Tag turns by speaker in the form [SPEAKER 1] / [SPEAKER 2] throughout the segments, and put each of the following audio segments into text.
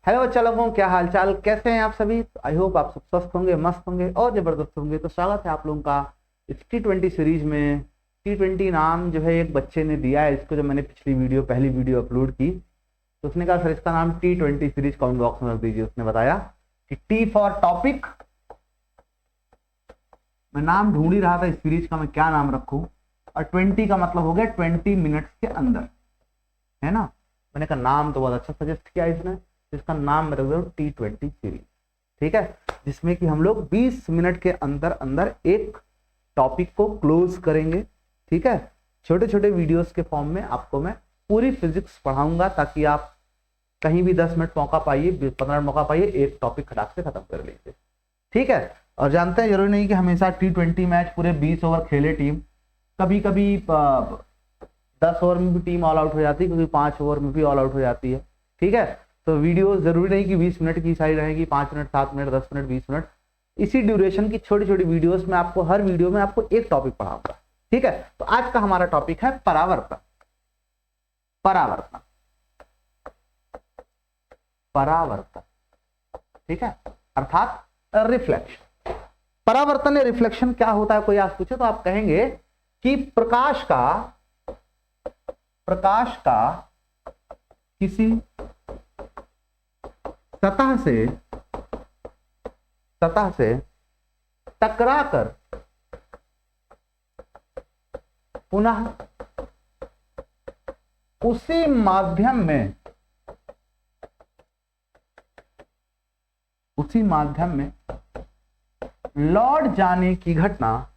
[SPEAKER 1] Hello बच्चा लोगों, क्या हाल चाल, कैसे हैं आप सभी। आई होप आप सब स्वस्थ होंगे, मस्त होंगे और जबरदस्त होंगे। तो स्वागत है आप लोगों का इस T20 सीरीज में। T20 नाम जो है एक बच्चे ने दिया है इसको। जब मैंने पहली वीडियो अपलोड की तो उसने कहा सर इसका नाम T20 सीरीज कमेंट बॉक्स में रख दीजिए। उसने बताया कि T फॉर टॉपिक। मैं नाम ढूंढ ही रहा था इस सीरीज का, मैं क्या नाम रखूं, और 20 का मतलब हो गया 20 मिनट्स के अंदर, है ना। मैंने कहा नाम तो बहुत अच्छा सजेस्ट किया इसने, इसका नाम मैं रख दो T20 सीरीज, ठीक है। जिसमें कि हम लोग 20 मिनट के अंदर अंदर एक टॉपिक को क्लोज करेंगे, ठीक है। छोटे छोटे वीडियोस के फॉर्म में आपको मैं पूरी फिजिक्स पढ़ाऊंगा ताकि आप कहीं भी 10 मिनट मौका पाइए, 15 मिनट मौका पाइए, एक टॉपिक खटाक से खत्म कर लीजिए, ठीक है। और जानते हैं जरूरी नहीं कि हमेशा T20 मैच पूरे 20 ओवर खेले टीम। कभी कभी 10 ओवर में भी टीम ऑल आउट हो जाती है, क्योंकि 5 ओवर में भी ऑल आउट हो जाती है, ठीक है। तो वीडियो जरूरी नहीं कि 20 मिनट की सारी रहेगी, 5 मिनट, 7 मिनट, 10 मिनट, 20 मिनट। इसी ड्यूरेशन की छोटी छोटी वीडियोस में आपको हर वीडियो में आपको एक टॉपिक पढ़ाऊंगा, ठीक है। तो आज का हमारा टॉपिक है परावर्तन। परावर्तन, परावर्तन, ठीक है, अर्थात रिफ्लेक्शन। परावर्तन या रिफ्लेक्शन क्या होता है, कोई आप पूछे तो आप कहेंगे कि प्रकाश का किसी सतह से टकराकर पुनः उसी माध्यम में लौट जाने की घटना।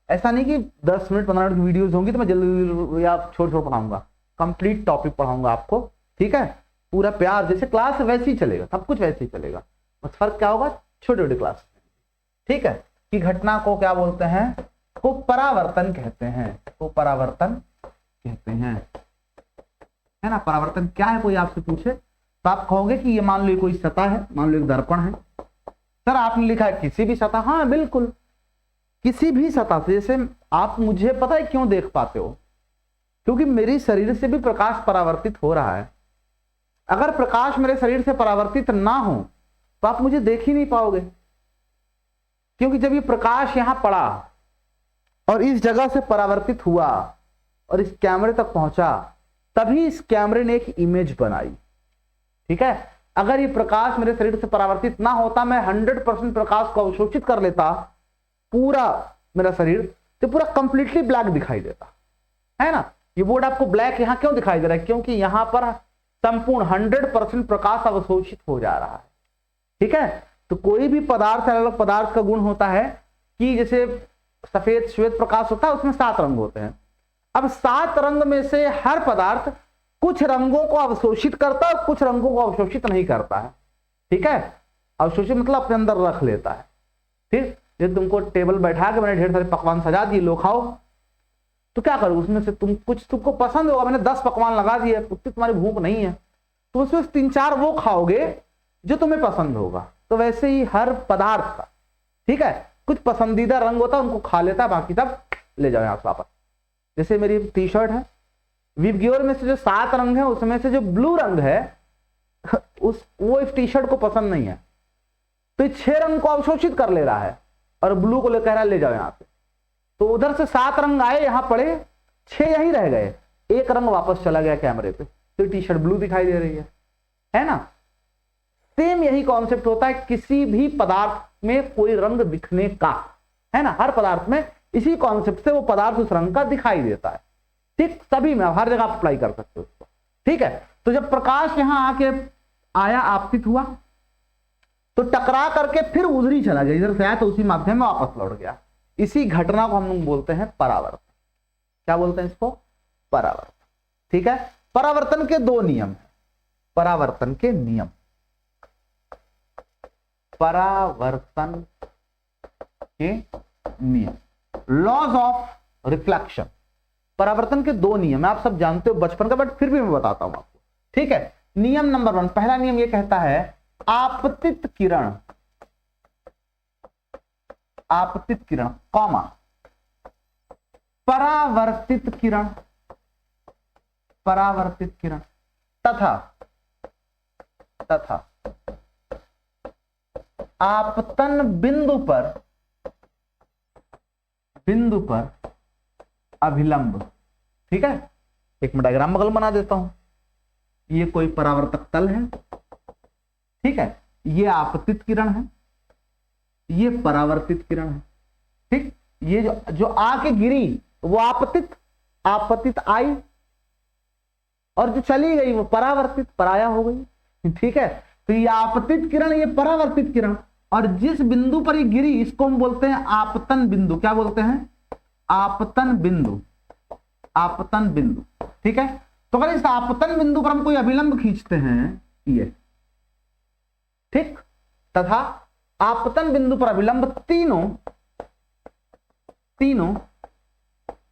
[SPEAKER 1] ऐसा नहीं कि 10 मिनट 15 मिनट की वीडियोस होंगी तो मैं जल्दी या छोड़ पढ़ाऊंगा, कंप्लीट टॉपिक पढ़ाऊंगा आपको, ठीक है। पूरा प्यार, जैसे क्लास वैसे ही चलेगा, सब कुछ वैसे ही चलेगा, बस फर्क क्या होगा, छोटे छोटे क्लास, ठीक है। कि घटना को क्या बोलते हैं, को परावर्तन कहते हैं, को परावर्तन कहते हैं, है ना। परावर्तन क्या है, कोई आपसे पूछे तो आप कहोगे कि ये मान लो कोई सतह है, मान लो एक दर्पण है। सर आपने लिखा है किसी भी सतह, हाँ बिल्कुल किसी भी सतह से। जैसे आप मुझे पता है क्यों देख पाते हो, क्योंकि मेरी शरीर से भी प्रकाश परावर्तित हो रहा है। अगर प्रकाश मेरे शरीर से परावर्तित ना हो तो आप मुझे देख ही नहीं पाओगे, क्योंकि जब ये प्रकाश यहां पड़ा और इस जगह से परावर्तित हुआ और इस कैमरे तक पहुंचा, तभी इस कैमरे ने एक इमेज बनाई, ठीक है। अगर ये प्रकाश मेरे शरीर से परावर्तित ना होता, मैं 100% प्रकाश को अवशोषित कर लेता, पूरा मेरा शरीर, तो पूरा कंप्लीटली ब्लैक दिखाई देता, है ना। ये बोर्ड आपको ब्लैक यहां क्यों दिखाई दे रहा है, क्योंकि यहां पर संपूर्ण 100% प्रकाश अवशोषित हो जा रहा है, ठीक है। तो कोई भी पदार्थ, अलग अलग पदार्थ का गुण होता है कि जैसे सफेद श्वेत प्रकाश होता है, उसमें 7 रंग होते हैं। अब 7 रंग में से हर पदार्थ कुछ रंगों को अवशोषित करता है और कुछ रंगों को अवशोषित नहीं करता है, ठीक है। अवशोषित मतलब अपने अंदर रख लेता है, ठीक। जब तुमको टेबल बैठा के मैंने ढेर सारे पकवान सजा दिए, लो खाओ, तो क्या करो, उसमें से तुमको पसंद होगा, मैंने 10 पकवान लगा दिए, उतनी तुम्हारी भूख नहीं है, तो उसमें 3-4 वो खाओगे जो तुम्हें पसंद होगा। तो वैसे ही हर पदार्थ का, ठीक है, कुछ पसंदीदा रंग होता है, उनको खा लेता है, बाकी सब ले जाओ यहां से वापस। जैसे मेरी टी शर्ट है, विबग्योर में से जो 7 रंग है उसमें से जो ब्लू रंग है वो इस टी शर्ट को पसंद नहीं है, तो 6 रंग को अवशोषित कर ले रहा है और ब्लू को ले कह रहा है ले जाओ यहां से। तो उधर से 7 रंग आए, यहां पड़े, 6 यहीं रह गए, एक रंग वापस चला गया कैमरे पे, तो टी शर्ट ब्लू दिखाई दे रही है ना। सेम यही कॉन्सेप्ट होता है किसी भी पदार्थ में कोई रंग दिखने का, है ना। हर पदार्थ में इसी कॉन्सेप्ट से वो पदार्थ उस रंग का दिखाई देता है, ठीक। सभी में हर जगह अप्लाई कर सकते हो उसको, ठीक है। तो जब प्रकाश यहां आके आया, आपतित हुआ, तो टकरा करके फिर उधर ही चला गया, इधर से आया तो उसी माध्यम में वापस लौट गया। इसी घटना को हम लोग बोलते हैं परावर्तन। क्या बोलते हैं इसको, परावर्तन, ठीक है। परावर्तन के 2 नियम है, परावर्तन के नियम, परावर्तन के नियम, लॉज ऑफ रिफ्लेक्शन। परावर्तन के 2 नियम है, आप सब जानते हो बचपन का, बट फिर भी मैं बताता हूं आपको, ठीक है। नियम नंबर 1, पहला नियम यह कहता है आपतित किरण, कॉमा, परावर्तित किरण, परावर्तित किरण तथा आपतन बिंदु पर अभिलंब। ठीक है, एक मैं डायग्राम बगल बना देता हूं। ये कोई परावर्तक तल है, ठीक है, ये आपतित किरण है, ये परावर्तित किरण है। ठीक, ये जो आके गिरी वो आपतित आई, और जो चली गई वो परावर्तित पराया हो गई। ठीक है, तो ये आपतित किरण, ये परावर्तित किरण, और जिस बिंदु पर ये गिरी इसको हम बोलते हैं आपतन बिंदु। क्या बोलते हैं? आपतन बिंदु। आपतन बिंदु। ठीक है, तो अगर इस आपतन बिंदु पर हम कोई अभिलंब खींचते हैं, ये ठीक, तथा आपतन बिंदु पर अभिलंब तीनों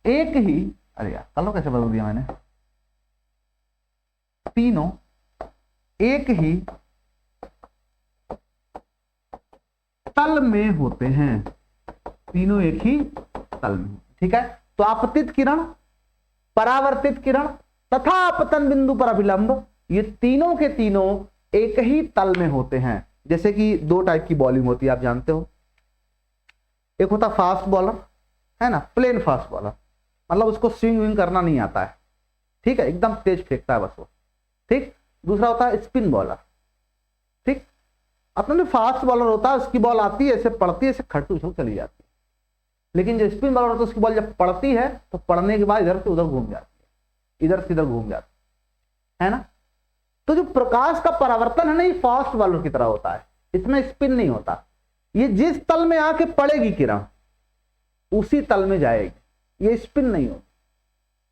[SPEAKER 1] एक ही, अरे यार कलो कैसे बदल दिया मैंने, तीनों एक ही तल में होते हैं। तीनों एक ही तल में। ठीक है, तो आपतित किरण, परावर्तित किरण तथा आपतन बिंदु पर अभिलंब, ये तीनों के तीनों एक ही तल में होते हैं। जैसे कि दो टाइप की बॉलिंग होती है, आप जानते हो। एक होता फास्ट बॉलर, है ना, प्लेन फास्ट बॉलर, मतलब उसको स्विंग विंग करना नहीं आता है। ठीक है, एकदम तेज फेंकता है बस वो। ठीक, दूसरा होता है स्पिन बॉलर। ठीक, अपने फास्ट बॉलर होता है, उसकी बॉल आती है, ऐसे पड़ती है, ऐसे खट्टू उछल चली जाती है। लेकिन जो स्पिन बॉलर होता है, उसकी बॉल जब पड़ती है तो पड़ने के बाद इधर से उधर घूम जाती है, इधर से इधर घूम जाती है ना। तो जो प्रकाश का परावर्तन है ना, ये फास्ट बॉलर की तरह होता है, इसमें स्पिन नहीं होता। ये जिस तल में आके पड़ेगी किरण उसी तल में जाएगी, ये स्पिन नहीं होती।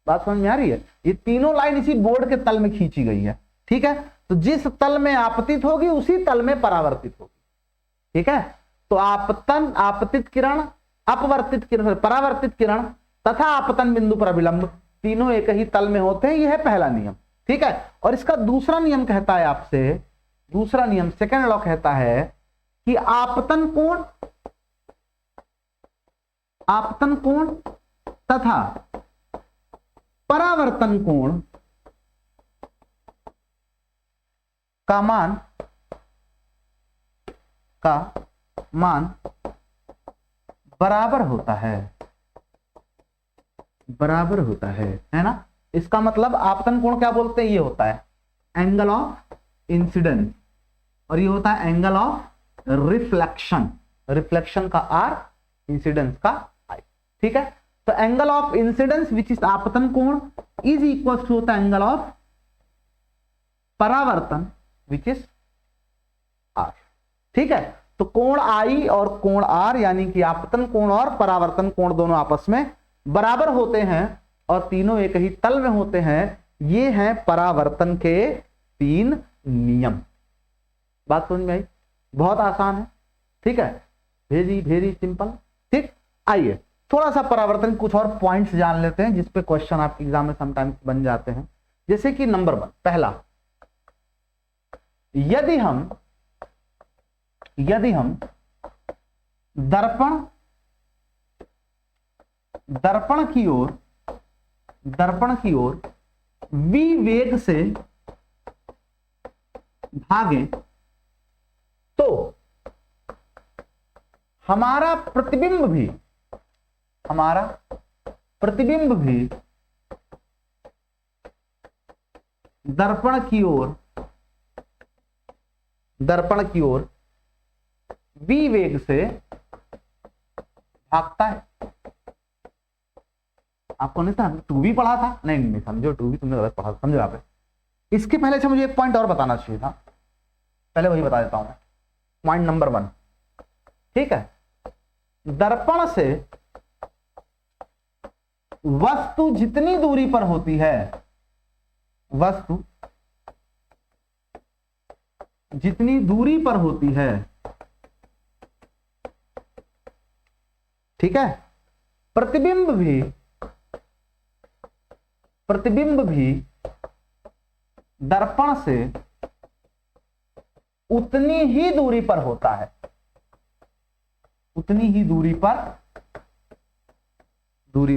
[SPEAKER 1] बात समझ में आ रही है? ये तीनों लाइन इसी बोर्ड के तल में खींची गई है। ठीक है, तो जिस तल में आपतित होगी उसी तल में परावर्तित होगी। ठीक है, तो आपतन, आपतित किरण, अपवर्तित किरण, परावर्तित किरण तथा आपतन बिंदु पर अभिलंब, तीनों एक ही तल में होते हैं। यह है पहला नियम। ठीक है, और इसका दूसरा नियम कहता है आपसे, दूसरा नियम, सेकंड लॉ कहता है कि आपतन कोण तथा परावर्तन कोण का मान बराबर होता है, बराबर होता है ना। इसका मतलब आपतन कोण क्या बोलते हैं? ये होता है एंगल ऑफ इंसिडेंस, और ये होता है एंगल ऑफ रिफ्लेक्शन। रिफ्लेक्शन का आर, इंसिडेंस का आई। ठीक है, तो angle of incidence which is आपतन कोण इज इक्वल टू होता है एंगल ऑफ परावर्तन विच इज आर। ठीक है, तो कोण आई और कोण आर, यानी कि आपतन कोण और परावर्तन कोण दोनों आपस में बराबर होते हैं और तीनों एक ही तल में होते हैं। ये हैं परावर्तन के 3 नियम। बात समझ में आई? बहुत आसान है। ठीक है, वेरी वेरी सिंपल। ठीक, आइए थोड़ा सा परावर्तन कुछ और पॉइंट्स जान लेते हैं जिसपे क्वेश्चन आपके एग्जाम में समटाइम्स बन जाते हैं। जैसे कि नंबर 1, पहला, यदि हम दर्पण की ओर v वेग से भागे तो हमारा प्रतिबिंब भी दर्पण की ओर v वेग से भागता है। आपको नहीं था, 2v पढ़ा था? नहीं समझो, 2v तुमने गलत पढ़ा, समझो। यहाँ पे इसके पहले से मुझे एक पॉइंट और बताना चाहिए था, पहले वही बता देता हूं मैं। पॉइंट नंबर 1, ठीक है, दर्पण से वस्तु जितनी दूरी पर होती है, वस्तु जितनी दूरी पर होती है, ठीक है, प्रतिबिंब भी दर्पण से उतनी ही दूरी पर होता है, उतनी ही दूरी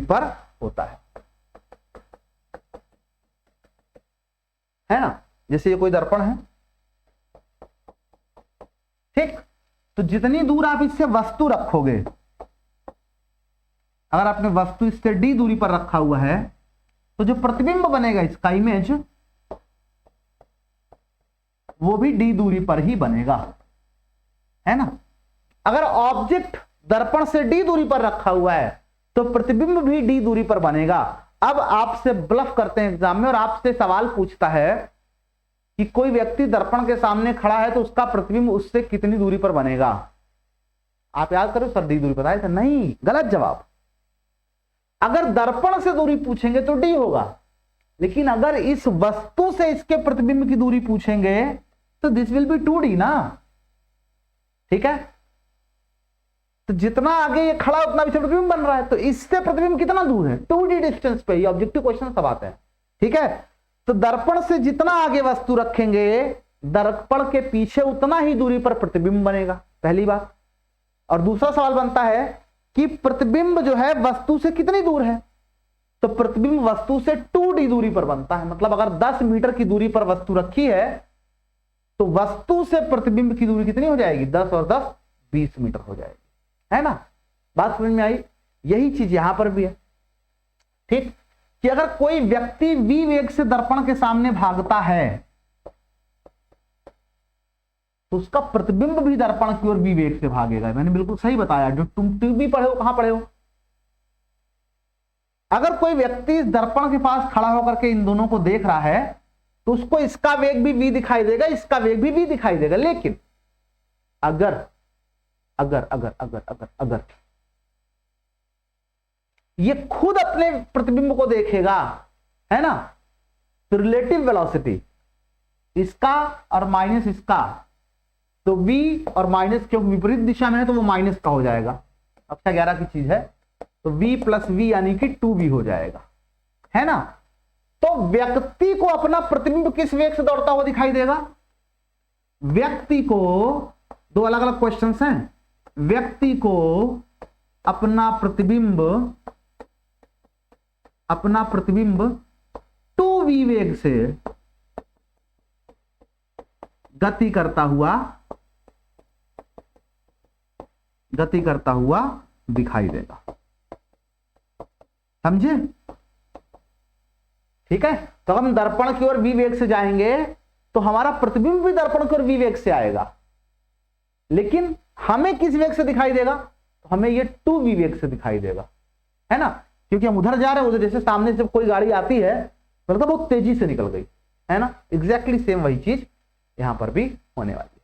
[SPEAKER 1] पर होता है। है ना। जैसे ये कोई दर्पण है, ठीक, तो जितनी दूर आप इससे वस्तु रखोगे, अगर आपने वस्तु इससे d दूरी पर रखा हुआ है तो जो प्रतिबिंब बनेगा इसका इमेज वो भी d दूरी पर ही बनेगा, है ना। अगर ऑब्जेक्ट दर्पण से d दूरी पर रखा हुआ है तो प्रतिबिंब भी d दूरी पर बनेगा। अब आपसे ब्लफ करते हैं एग्जाम में और आपसे सवाल पूछता है कि कोई व्यक्ति दर्पण के सामने खड़ा है तो उसका प्रतिबिंब उससे कितनी दूरी पर बनेगा। आप याद करो सर d दूरी पर आए थे, नहीं, गलत जवाब। अगर दर्पण से दूरी पूछेंगे तो d होगा, लेकिन अगर इस वस्तु से इसके प्रतिबिंब की दूरी पूछेंगे तो दिस विल बी 2d ना, ठीक है। तो जितना आगे ये खड़ा उतना भी प्रतिबिंब बन रहा है, तो इससे प्रतिबिंब कितना दूर है, 2d डिस्टेंस पे। ये ऑब्जेक्टिव क्वेश्चन सब आते हैं, ठीक है। तो दर्पण से जितना आगे वस्तु रखेंगे दर्पण के पीछे उतना ही दूरी पर प्रतिबिंब बनेगा, पहली बात। और दूसरा सवाल बनता है कि प्रतिबिंब जो है वस्तु से कितनी दूर है, तो प्रतिबिंब वस्तु से 2d दूरी पर बनता है। मतलब अगर 10 मीटर की दूरी पर वस्तु रखी है तो वस्तु से प्रतिबिंब की दूरी कितनी हो जाएगी, 10 और 10 20 मीटर हो जाएगी, है ना। बात समझ में आई। यही चीज यहां पर भी है, ठीक, कि अगर कोई व्यक्ति v वेग से दर्पण के सामने भागता है तो उसका प्रतिबिंब भी दर्पण की ओर v वेग से भागेगा। मैंने बिल्कुल सही बताया, जो तुम भी पढ़े हो, कहां पढ़े हो। अगर कोई व्यक्ति इस दर्पण के पास खड़ा होकर के इन दोनों को देख रहा है तो उसको इसका वेग भी v दिखाई देगा, इसका वेग भी v दिखाई देगा। लेकिन अगर अगर अगर अगर अगर अगर ये खुद अपने प्रतिबिंब को देखेगा, है ना, तो रिलेटिव वेलोसिटी इसका और माइनस इसका, तो v और माइनस क्योंकि विपरीत दिशा में है तो वो माइनस का हो जाएगा। कक्षा 11 की चीज है, तो v प्लस v यानी कि 2v हो जाएगा, है ना। तो व्यक्ति को अपना प्रतिबिंब किस वेग से दौड़ता हुआ दिखाई देगा। व्यक्ति को, दो अलग अलग क्वेश्चंस हैं, व्यक्ति को अपना प्रतिबिंब 2v वेग से गति करता हुआ दिखाई देगा, समझे, ठीक है। तो हम दर्पण की ओर v वेग से जाएंगे तो हमारा प्रतिबिंब भी दर्पण की ओर v वेग से आएगा, लेकिन हमें किस वेग से दिखाई देगा, तो हमें ये 2v वेग से दिखाई देगा, है ना, क्योंकि हम उधर जा रहे हैं। उधर जैसे सामने से कोई गाड़ी आती है मतलब बहुत तेजी से निकल गई, है ना, एग्जैक्टली सेम वही चीज यहां पर भी होने वाली है।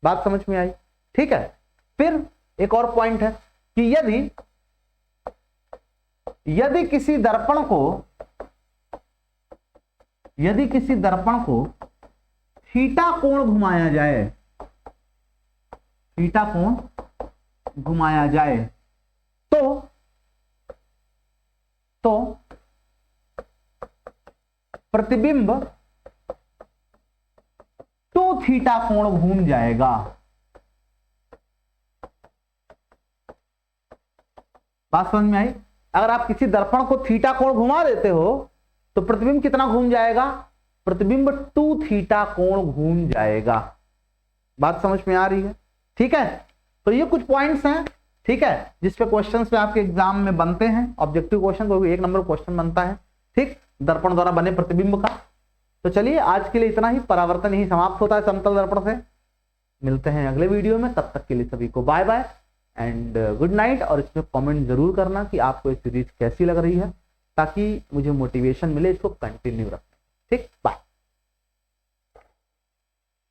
[SPEAKER 1] बात समझ में आई, ठीक है। फिर एक और पॉइंट है कि यदि किसी दर्पण को थीटा कोण घुमाया जाए तो प्रतिबिंब 2 थीटा कोण घूम जाएगा। बात समझ में आई। अगर आप किसी दर्पण को थीटा कोण घुमा देते हो तो प्रतिबिंब कितना घूम जाएगा, प्रतिबिंब 2 थीटा कोण घूम जाएगा। बात समझ में आ रही है, ठीक है। तो ये कुछ पॉइंट्स हैं, ठीक है, जिसपे क्वेश्चंस पे आपके एग्जाम में बनते हैं। ऑब्जेक्टिव क्वेश्चन को 1 नंबर क्वेश्चन बनता है, ठीक, दर्पण द्वारा बने प्रतिबिंब का। तो चलिए आज के लिए इतना ही। परावर्तन यही समाप्त होता है समतल दर्पण से। मिलते हैं अगले वीडियो में, तब तक के लिए सभी को bye bye and good night. और इसमें कमेंट जरूर करना कि आपको ये सीरीज कैसी लग रही है, ताकि मुझे मोटिवेशन मिले इसको कंटिन्यू रखना, ठीक, बाय।